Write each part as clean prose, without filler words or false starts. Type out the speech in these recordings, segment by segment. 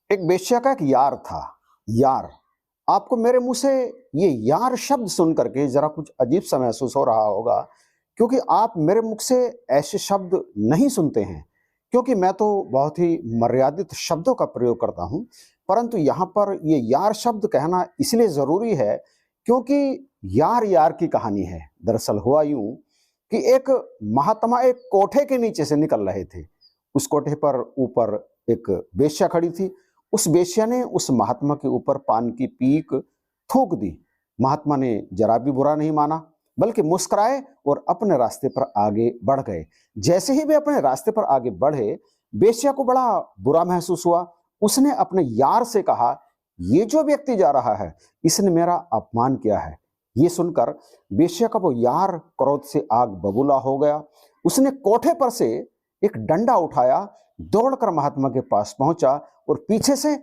एक वेश्या का एक यार था। यार, आपको मेरे मुंह से ये यार शब्द सुन करके जरा कुछ अजीब सा महसूस हो रहा होगा, क्योंकि आप मेरे मुख से ऐसे शब्द नहीं सुनते हैं। क्योंकि मैं तो बहुत ही मर्यादित शब्दों का प्रयोग करता हूं, परंतु यहां पर ये यार शब्द कहना इसलिए जरूरी है क्योंकि यार यार की कहानी है। दरअसल हुआ यूं कि एक महात्मा एक कोठे के नीचे से निकल रहे थे। उस कोठे पर ऊपर एक वेश्या खड़ी थी। उस वेश्या ने उस महात्मा के ऊपर पान की पीक थूक दी। महात्मा ने जरा भी बुरा नहीं माना, बल्कि मुस्कुराए और अपने रास्ते पर आगे बढ़ गए। जैसे ही वे अपने रास्ते पर आगे बढ़े, वेश्या को बड़ा बुरा महसूस हुआ। उसने अपने यार से कहा, ये जो व्यक्ति जा रहा है, इसने मेरा अपमान किया है। ये सुनकर वेश्या का वो यार क्रोध से आग बबूला हो गया। उसने कोठे पर से एक डंडा उठाया, दौड़कर महात्मा के पास पहुंचा और पीछे से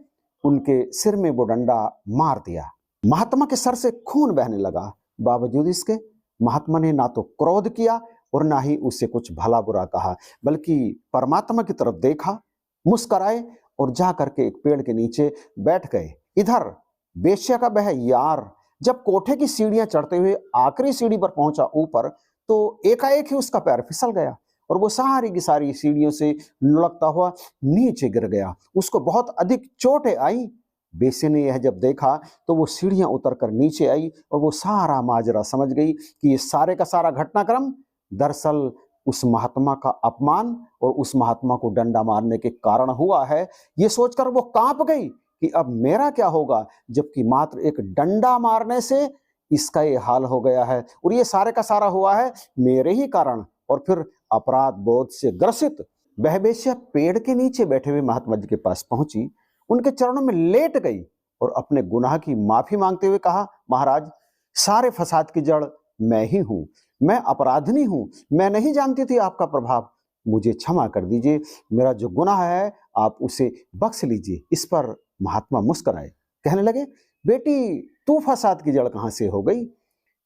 उनके सिर में वो डंडा मार दिया। महात्मा के सर से खून बहने लगा। बावजूद इसके महात्मा ने ना तो क्रोध किया और ना ही उससे कुछ भला बुरा कहा, बल्कि परमात्मा की तरफ देखा, मुस्कुराए और जा करके एक पेड़ के नीचे बैठ गए। इधर वेश्या का वह यार जब कोठे की सीढ़ियां चढ़ते हुए आखिरी सीढ़ी पर पहुंचा ऊपर, तो एकाएक ही उसका पैर फिसल गया और वो सारी की सारी सीढ़ियों से लुढ़कता हुआ नीचे गिर गया। उसको बहुत अधिक चोटें आई। बेसे ने यह जब देखा तो वो सीढ़ियां उतरकर नीचे आई और वो सारा माजरा समझ गई कि ये सारे का सारा घटनाक्रम दरअसल उस महात्मा का अपमान और उस महात्मा को डंडा मारने के कारण हुआ है। ये सोचकर वो कांप गई कि अब मेरा क्या होगा, जबकि मात्र एक डंडा मारने से इसका ये हाल हो गया है और ये सारे का सारा हुआ है मेरे ही कारण। और फिर अपराध बोध से ग्रसित वह वेश्या पेड़ के नीचे बैठे हुए महात्मा जी के पास पहुंची, उनके चरणों में लेट गई और अपने गुनाह की माफी मांगते हुए कहा, महाराज, सारे फसाद की जड़ मैं ही हूं, मैं अपराधनी हूं, मैं नहीं जानती थी आपका प्रभाव, मुझे क्षमा कर दीजिए, मेरा जो गुनाह है आप उसे बख्श लीजिए। इस पर महात्मा मुस्कुराए, कहने लगे, बेटी, तू फसाद की जड़ कहां से हो गई?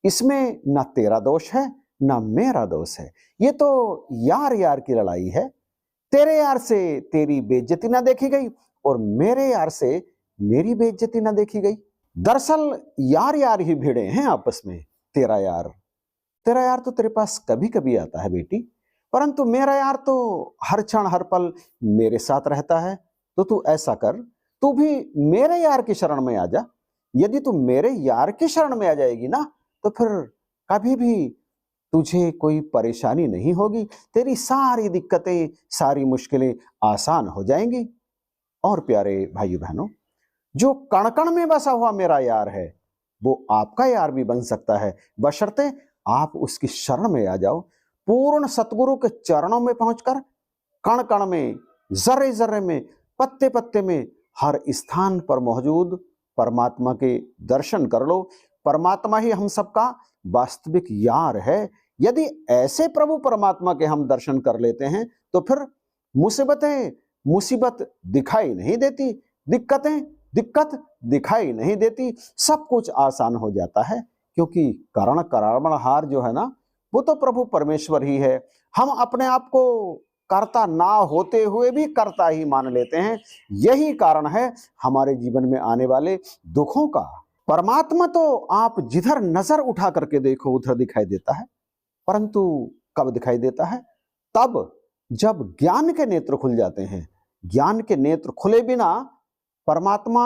इसमें ना तेरा दोष है ना मेरा दोष है, ये तो यार यार की लड़ाई है। तेरे यार से तेरी बेइज्जती ना देखी गई और मेरे यार से मेरी बेइज्जती ना देखी गई। दरअसल यार यार ही भिड़े हैं आपस में। तेरा यार तो तेरे पास कभी कभी आता है बेटी, परंतु मेरा यार तो हर क्षण हर पल मेरे साथ रहता है। तो तू ऐसा कर, तू भी मेरे यार की शरण में आ जा। यदि तू मेरे यार की शरण में आ जाएगी ना, तो फिर कभी भी तुझे कोई परेशानी नहीं होगी, तेरी सारी दिक्कतें, सारी मुश्किलें आसान हो जाएंगी। और प्यारे भाइयों बहनों, जो कण कण में बसा हुआ मेरा यार है, वो आपका यार भी बन सकता है, बशर्ते आप उसकी शरण में आ जाओ। पूर्ण सतगुरु के चरणों में पहुंचकर कण कण में, जर्रे जर्रे में, पत्ते पत्ते में, हर स्थान पर मौजूद परमात्मा के दर्शन कर लो। परमात्मा ही हम सबका वास्तविक यार है। यदि ऐसे प्रभु परमात्मा के हम दर्शन कर लेते हैं, तो फिर मुसीबतें मुसीबत दिखाई नहीं देती, दिक्कतें दिक्कत दिखाई नहीं देती, सब कुछ आसान हो जाता है। क्योंकि करण करावणहार जो है ना, वो तो प्रभु परमेश्वर ही है। हम अपने आप को कर्ता ना होते हुए भी कर्ता ही मान लेते हैं। यही कारण है हमारे जीवन में आने वाले दुखों का। परमात्मा तो आप जिधर नजर उठा करके देखो उधर दिखाई देता है, परंतु कब दिखाई देता है? तब जब ज्ञान के नेत्र खुल जाते हैं। ज्ञान के नेत्र खुले बिना परमात्मा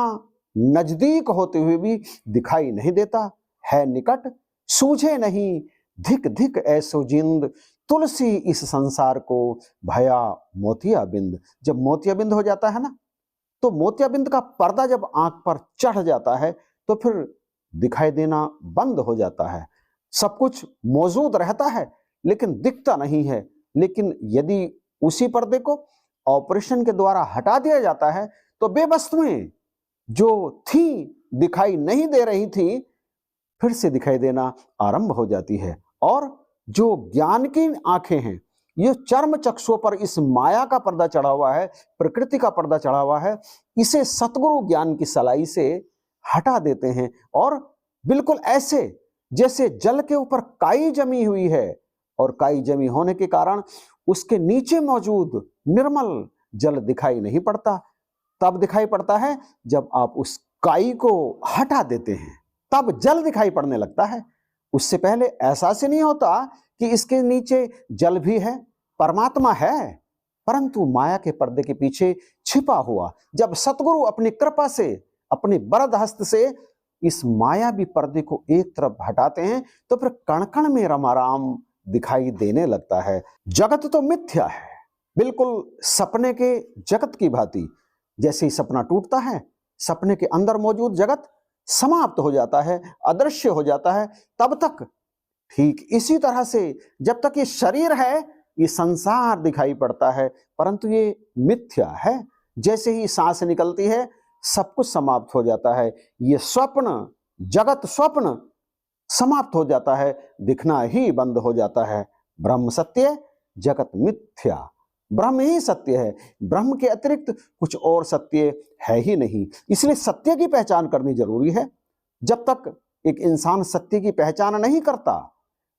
नजदीक होते हुए भी दिखाई नहीं देता। है निकट सूझे नहीं, धिक धिक ऐसो जिंद, तुलसी इस संसार को भया मोतिया बिंद। जब मोतिया बिंद हो जाता है ना, तो मोतिया बिंद का पर्दा जब आंख पर चढ़ जाता है, तो फिर दिखाई देना बंद हो जाता है। सब कुछ मौजूद रहता है लेकिन दिखता नहीं है। लेकिन यदि उसी पर्दे को ऑपरेशन के द्वारा हटा दिया जाता है, तो वे वस्तुएं जो थी, दिखाई नहीं दे रही थी, फिर से दिखाई देना आरंभ हो जाती है। और जो ज्ञान की आंखें हैं, ये चर्म चक्षुओं पर इस माया का पर्दा चढ़ा हुआ है, प्रकृति का पर्दा चढ़ा हुआ है, इसे सतगुरु ज्ञान की सलाई से हटा देते हैं और बिल्कुल ऐसे जैसे जल के ऊपर काई जमी हुई है और काई जमी होने के कारण उसके नीचे मौजूद निर्मल जल दिखाई नहीं पड़ता। तब दिखाई पड़ता है जब आप उस काई को हटा देते हैं, तब जल दिखाई पड़ने लगता है। उससे पहले एहसास ही नहीं होता कि इसके नीचे जल भी है, परमात्मा है, परंतु माया के पर्दे के पीछे छिपा हुआ जब सतगुरु अपनी कृपा से, अपने वरद हस्त से इस मायावी पर्दे को एक तरफ हटाते हैं तो फिर कण कण में रमाराम दिखाई देने लगता है। जगत तो मिथ्या है, बिल्कुल सपने के जगत की भांति। जैसे ही सपना टूटता है, सपने के अंदर मौजूद जगत समाप्त हो जाता है, अदृश्य हो जाता है। तब तक ठीक इसी तरह से जब तक ये शरीर है, ये संसार दिखाई पड़ता है, परंतु ये मिथ्या है। जैसे ही सांस निकलती है, सब कुछ समाप्त हो जाता है। ये स्वप्न, जगत स्वप्न समाप्त हो जाता है, दिखना ही बंद हो जाता है। ब्रह्म सत्य, जगत मिथ्या। ब्रह्म ही सत्य है, ब्रह्म के अतिरिक्त कुछ और सत्य है ही नहीं। इसलिए सत्य की पहचान करनी जरूरी है। जब तक एक इंसान सत्य की पहचान नहीं करता,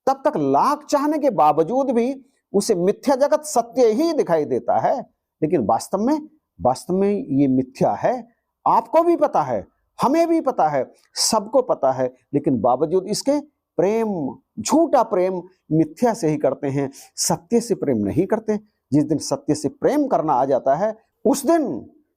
तब तक लाख चाहने के बावजूद भी उसे मिथ्या जगत सत्य ही दिखाई देता है। लेकिन वास्तव में ये मिथ्या है। आपको भी पता है, हमें भी पता है, सबको पता है, लेकिन बावजूद इसके प्रेम, झूठा प्रेम मिथ्या से ही करते हैं, सत्य से प्रेम नहीं करते। जिस दिन सत्य से प्रेम करना आ जाता है, उस दिन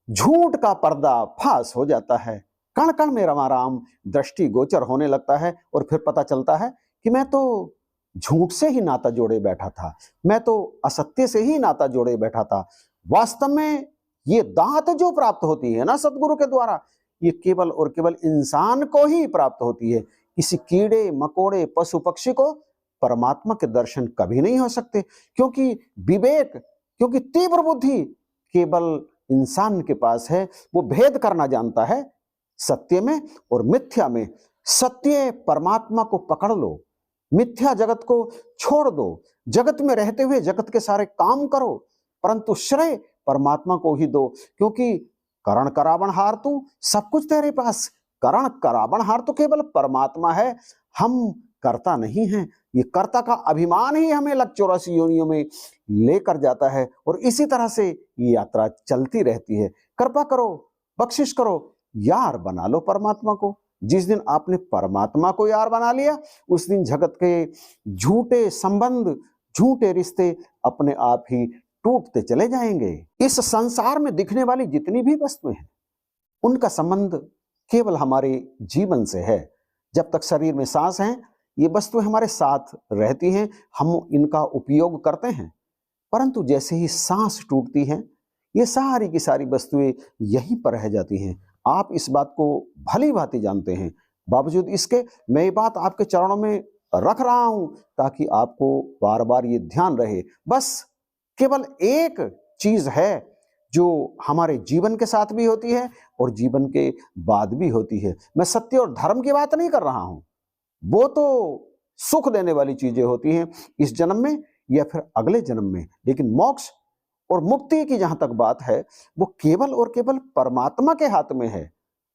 झूठ का पर्दा फास हो जाता है। कण कण में रमाराम दृष्टि गोचर होने लगता है और फिर पता चलता है कि मैं तो झूठ से ही नाता जोड़े बैठा था, मैं तो असत्य से ही नाता जोड़े बैठा था। वास्तव में ये दात जो प्राप्त होती है ना सतगुरु के द्वारा, ये केवल और केवल इंसान को ही प्राप्त होती है। किसी कीड़े मकोड़े पशु पक्षी को परमात्मा के दर्शन कभी नहीं हो सकते, क्योंकि विवेक, क्योंकि तीव्र बुद्धि केवल इंसान के पास है। वो भेद करना जानता है सत्य में और मिथ्या में। सत्य परमात्मा को पकड़ लो, मिथ्या जगत को छोड़ दो। जगत में रहते हुए जगत के सारे काम करो, परंतु श्रेय परमात्मा को ही दो, क्योंकि करण करावण हार तू, सब कुछ तेरे पास। करण करावण हार तो केवल परमात्मा है, हम कर्ता नहीं हैं। ये कर्ता का अभिमान ही हमें लग 84 योनियों में लेकर जाता है और इसी तरह से ये यात्रा चलती रहती है। कृपा करो, बख्शिश करो, यार बना लो परमात्मा को। जिस दिन आपने परमात्मा को यार बना लिया, उस दिन जगत के झूठे संबंध, झूठे रिश्ते अपने आप ही टूटते चले जाएंगे। इस संसार में दिखने वाली जितनी भी वस्तुएं हैं, उनका संबंध केवल हमारे जीवन से है। जब तक शरीर में सांस है, ये वस्तुएं हमारे साथ रहती हैं, हम इनका उपयोग करते हैं। परंतु जैसे ही सांस टूटती है, ये सारी की सारी वस्तुएं यहीं पर रह जाती हैं। आप इस बात को भली भांति जानते हैं, बावजूद इसके मैं ये बात आपके चरणों में रख रहा हूं ताकि आपको बार बार ये ध्यान रहे। बस केवल एक चीज है जो हमारे जीवन के साथ भी होती है और जीवन के बाद भी होती है। मैं सत्य और धर्म की बात नहीं कर रहा हूं, वो तो सुख देने वाली चीजें होती हैं इस जन्म में या फिर अगले जन्म में। लेकिन मोक्ष और मुक्ति की जहां तक बात है, वो केवल और केवल परमात्मा के हाथ में है।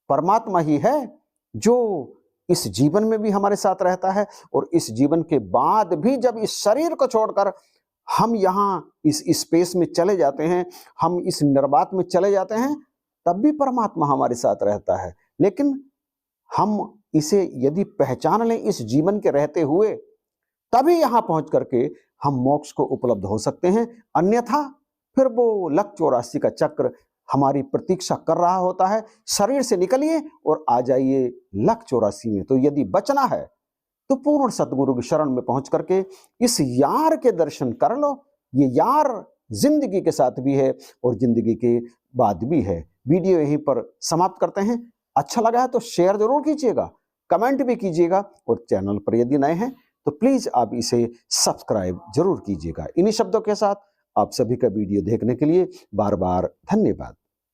परमात्मा ही है जो इस जीवन में भी हमारे साथ रहता है और इस जीवन के बाद भी जब इस शरीर को छोड़कर हम यहाँ इस स्पेस में चले जाते हैं, हम इस निर्वात में चले जाते हैं, तब भी परमात्मा हमारे साथ रहता है। लेकिन हम इसे यदि पहचान लें इस जीवन के रहते हुए, तभी यहाँ पहुंच करके हम मोक्ष को उपलब्ध हो सकते हैं। अन्यथा फिर वो लक 84 का चक्र हमारी प्रतीक्षा कर रहा होता है। शरीर से निकलिए और आ जाइए लक 84 में। तो यदि बचना है तो पूर्ण सतगुरु की शरण में पहुंच करके इस यार के दर्शन कर लो। ये यार जिंदगी के साथ भी है और जिंदगी के बाद भी है। वीडियो यहीं पर समाप्त करते हैं। अच्छा लगा है तो शेयर जरूर कीजिएगा, कमेंट भी कीजिएगा और चैनल पर यदि नए हैं तो प्लीज आप इसे सब्सक्राइब जरूर कीजिएगा। इन्हीं शब्दों के साथ आप सभी का वीडियो देखने के लिए बार बार धन्यवाद।